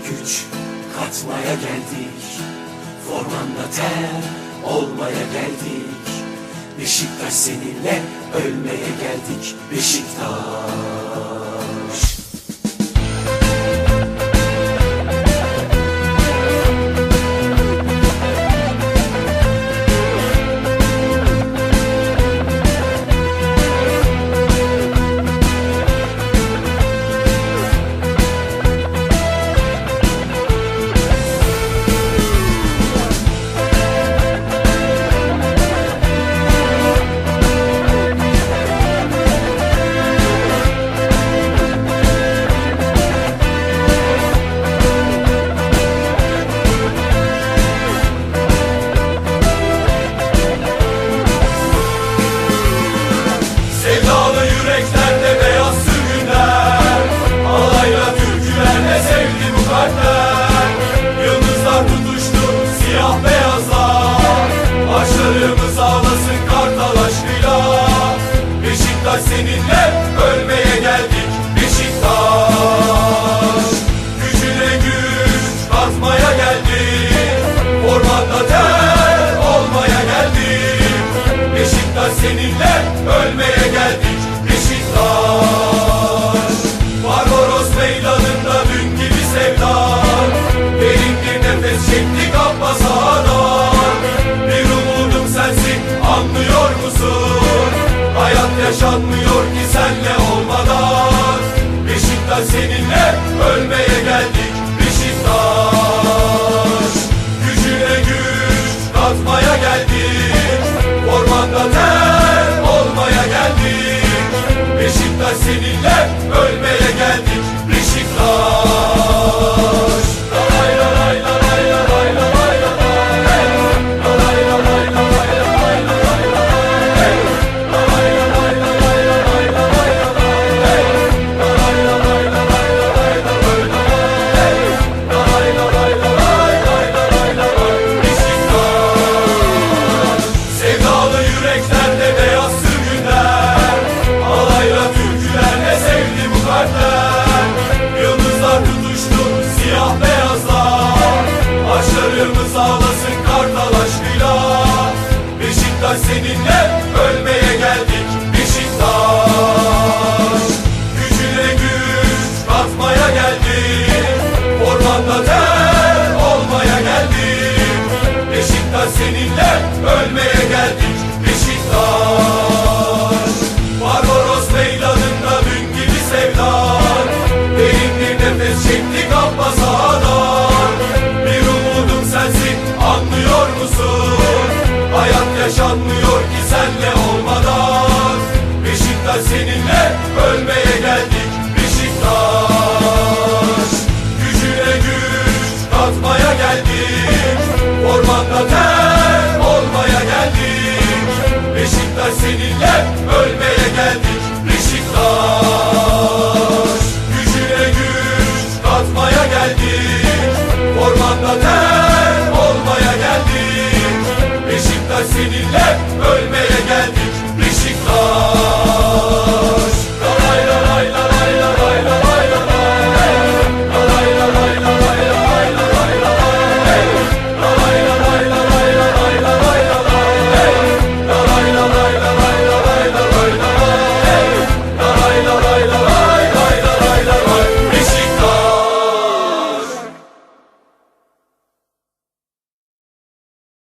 güç katmaya geldik. Formanda ter olmaya geldik. Beşiktaş seninle ölmeye geldik. Beşiktaş. Yıldızlar tutuştu siyah beyazlar. Başlarımız ağlasın kartal aşkıyla. Beşiktaş seninle ölmeye geldik. Beşiktaş. Gücüne güç katmaya geldik. Formanda ter olmaya geldik. Beşiktaş seninle ölmeye geldik. Beşiktaş. Barbaros meydanında dün gibi sevdan. Derin bir nefes çektik Abba sahadan. Bir umudum sensin, anlıyor musun? Hayat yaşanmıyor ki senle olmadan. Beşiktaş seninle ölmeye geldik. Beşiktaş. Gücüne güç katmaya geldik. Ormanda ter olmaya geldik. Beşiktaş seninle ölmeye